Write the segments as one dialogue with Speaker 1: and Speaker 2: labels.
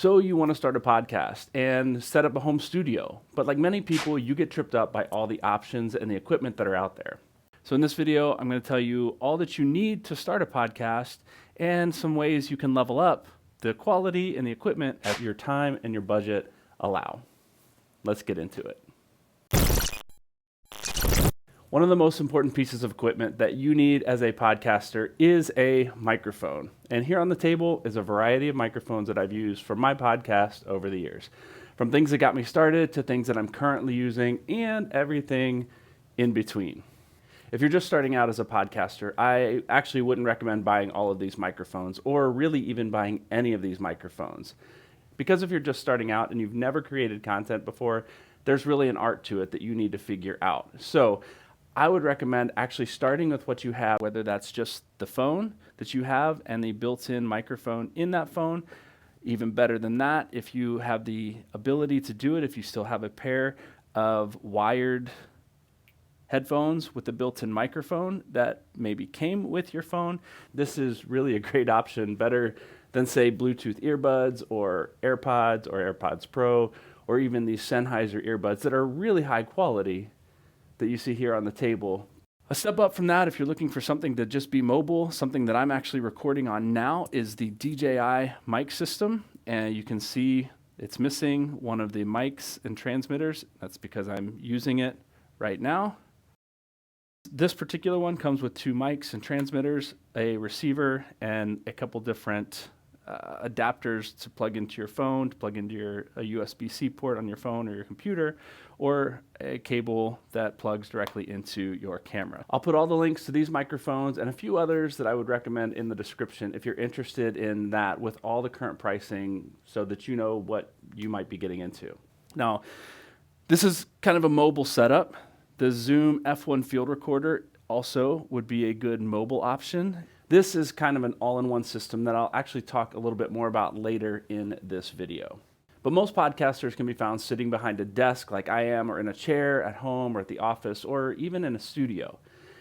Speaker 1: So you want to start a podcast and set up a home studio, but like many people, you get tripped up by all the options and the equipment that are out there. So in this video, I'm going to tell you all that you need to start a podcast and some ways you can level up the quality and the equipment as your time and your budget allow. Let's get into it. One of the most important pieces of equipment that you need as a podcaster is a microphone. And here on the table is a variety of microphones that I've used for my podcast over the years. From things that got me started to things that I'm currently using and everything in between. If you're just starting out as a podcaster, I actually wouldn't recommend buying all of these microphones or really even buying any of these microphones. Because if you're just starting out and you've never created content before, there's really an art to it that you need to figure out. So I would recommend actually starting with what you have, whether that's just the phone that you have and the built-in microphone in that phone. Even better than that, if you have the ability to do it, if you still have a pair of wired headphones with a built-in microphone that maybe came with your phone, this is really a great option, better than say Bluetooth earbuds or AirPods Pro, or even these Sennheiser earbuds that are really high quality that you see here on the table. A step up from that, if you're looking for something to just be mobile, something that I'm actually recording on now is the DJI mic system. And you can see it's missing one of the mics and transmitters. That's because I'm using it right now. This particular one comes with 2 mics and transmitters, a receiver, and a couple different adapters to plug into your phone, to plug into a USB-C port on your phone or your computer, or a cable that plugs directly into your camera. I'll put all the links to these microphones and a few others that I would recommend in the description if you're interested in that with all the current pricing so that you know what you might be getting into. Now, this is kind of a mobile setup. The Zoom F1 field recorder also would be a good mobile option. This is kind of an all-in-one system that I'll actually talk a little bit more about later in this video. But most podcasters can be found sitting behind a desk like I am, or in a chair at home or at the office, or even in a studio.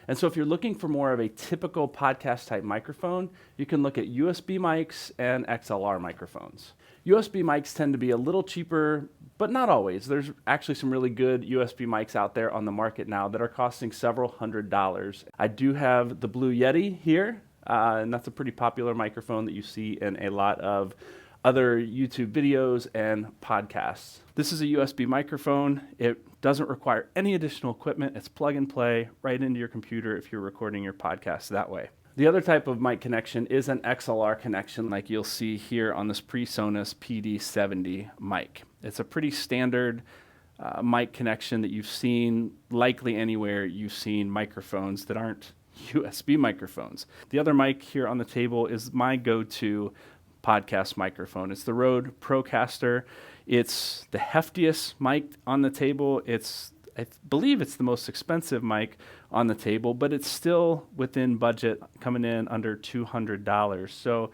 Speaker 1: And so if you're looking for more of a typical podcast type microphone, you can look at USB mics and XLR microphones. USB mics tend to be a little cheaper, but not always. There's actually some really good USB mics out there on the market now that are costing several $100s. I do have the Blue Yeti here, and that's a pretty popular microphone that you see in a lot of other YouTube videos and podcasts. This is a USB microphone. It doesn't require any additional equipment. It's plug and play right into your computer if you're recording your podcast that way. The other type of mic connection is an XLR connection like you'll see here on this PreSonus PD70 mic. It's a pretty standard mic connection that you've seen likely anywhere you've seen microphones that aren't USB microphones. The other mic here on the table is my go-to podcast microphone. It's the Rode Procaster. It's the heftiest mic on the table. I believe it's the most expensive mic on the table, but it's still within budget, coming in under $200. So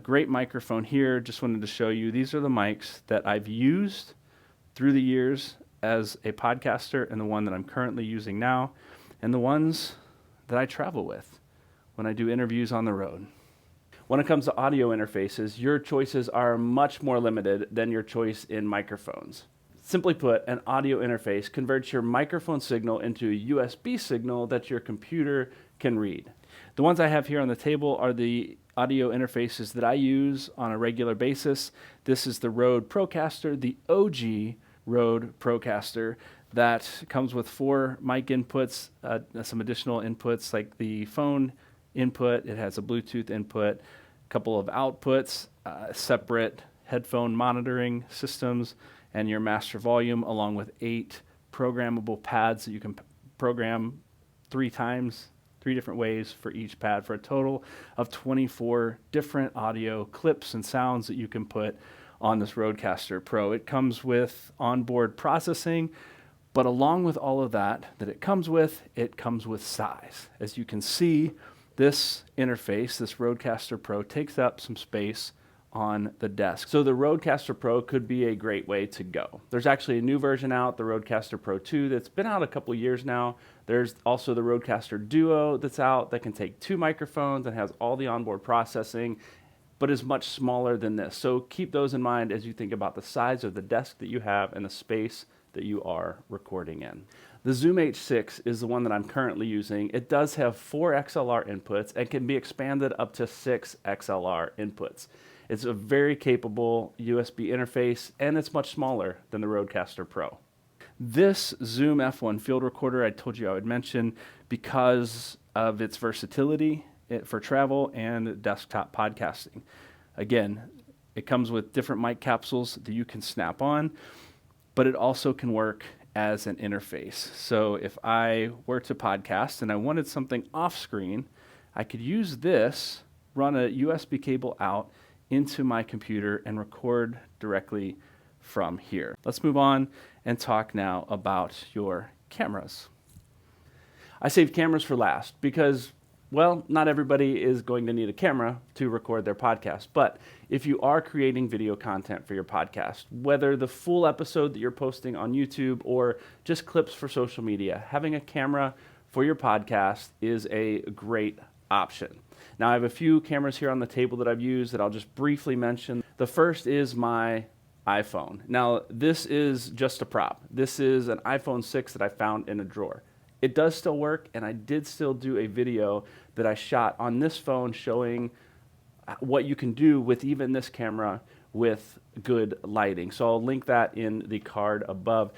Speaker 1: great microphone here. Just wanted to show you, these are the mics that I've used through the years as a podcaster, and the one that I'm currently using now, and the ones that I travel with when I do interviews on the road. When it comes to audio interfaces, your choices are much more limited than your choice in microphones. Simply put, an audio interface converts your microphone signal into a USB signal that your computer can read. The ones I have here on the table are the audio interfaces that I use on a regular basis. This is the Rode Procaster, the OG Rode Procaster, that comes with 4 mic inputs, some additional inputs like the phone input. It has a Bluetooth input, a couple of outputs, separate headphone monitoring systems, and your master volume, along with 8 programmable pads that you can program 3 times, 3 different ways for each pad, for a total of 24 different audio clips and sounds that you can put on this Rodecaster Pro. It comes with onboard processing, but along with all of that it comes with size. As you can see, this interface, this Rodecaster Pro, takes up some space on the desk. So the Rodecaster Pro could be a great way to go. There's actually a new version out, the Rodecaster Pro 2, that's been out a couple years now. There's also the Rodecaster Duo that's out that can take 2 microphones and has all the onboard processing but is much smaller than this. So keep those in mind as you think about the size of the desk that you have and the space that you are recording in. The Zoom H6 is the one that I'm currently using. It does have 4 XLR inputs and can be expanded up to 6 XLR inputs. It's a very capable USB interface, and it's much smaller than the Rodecaster Pro. This Zoom F1 field recorder I told you I would mention because of its versatility for travel and desktop podcasting. Again, it comes with different mic capsules that you can snap on, but it also can work as an interface. So if I were to podcast and I wanted something off screen, I could use this, run a USB cable out into my computer and record directly from here. Let's move on and talk now about your cameras. I saved cameras for last because, well, not everybody is going to need a camera to record their podcast. But if you are creating video content for your podcast, whether the full episode that you're posting on YouTube or just clips for social media, having a camera for your podcast is a great option. Now, I have a few cameras here on the table that I've used that I'll just briefly mention. The first is my iPhone. Now, this is just a prop. This is an iPhone 6 that I found in a drawer. It does still work, and I did still do a video that I shot on this phone showing what you can do with even this camera with good lighting. So I'll link that in the card above.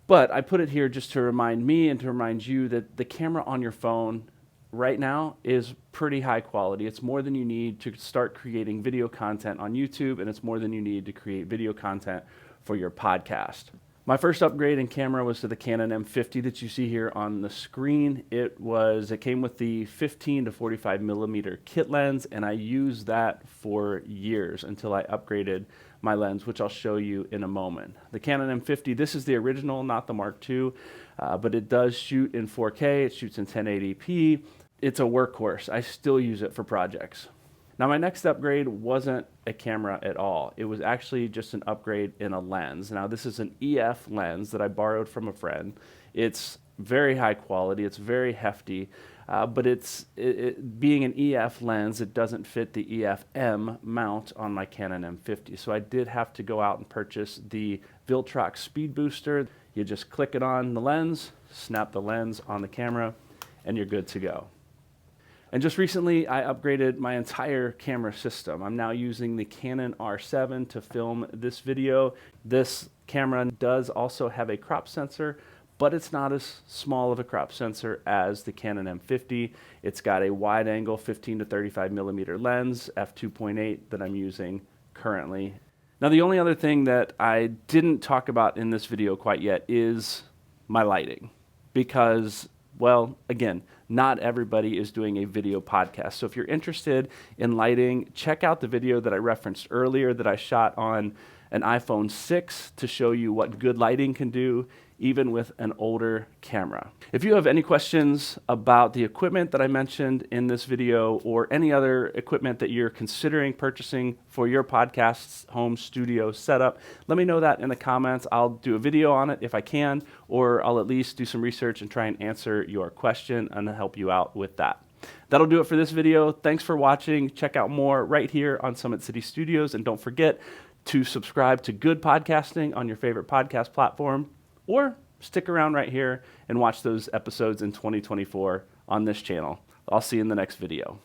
Speaker 1: But I put it here just to remind me and to remind you that the camera on your phone right now is pretty high quality. It's more than you need to start creating video content on YouTube, and it's more than you need to create video content for your podcast. My first upgrade in camera was to the Canon M50 that you see here on the screen. It came with the 15 to 45 millimeter kit lens, and I used that for years until I upgraded my lens, which I'll show you in a moment. The Canon M50, this is the original, not the Mark II, but it does shoot in 4K, it shoots in 1080p. It's a workhorse. I still use it for projects. Now, my next upgrade wasn't a camera at all. It was actually just an upgrade in a lens. Now, this is an EF lens that I borrowed from a friend. It's very high quality. It's very hefty, but being an EF lens, it doesn't fit the EF-M mount on my Canon M50. So I did have to go out and purchase the Viltrox Speed Booster. You just click it on the lens, snap the lens on the camera, and you're good to go. And just recently, I upgraded my entire camera system. I'm now using the Canon R7 to film this video. This camera does also have a crop sensor, but it's not as small of a crop sensor as the Canon M50. It's got a wide angle 15 to 35 millimeter lens, f2.8, that I'm using currently. Now, the only other thing that I didn't talk about in this video quite yet is my lighting, because, well, again, not everybody is doing a video podcast. So if you're interested in lighting, check out the video that I referenced earlier that I shot on an iPhone 6 to show you what good lighting can do, even with an older camera. If you have any questions about the equipment that I mentioned in this video or any other equipment that you're considering purchasing for your podcast's home studio setup, let me know that in the comments. I'll do a video on it if I can, or I'll at least do some research and try and answer your question and help you out with that. That'll do it for this video. Thanks for watching. Check out more right here on Summit City Studios, and don't forget to subscribe to Good Podcasting on your favorite podcast platform, or stick around right here and watch those episodes in 2024 on this channel. I'll see you in the next video.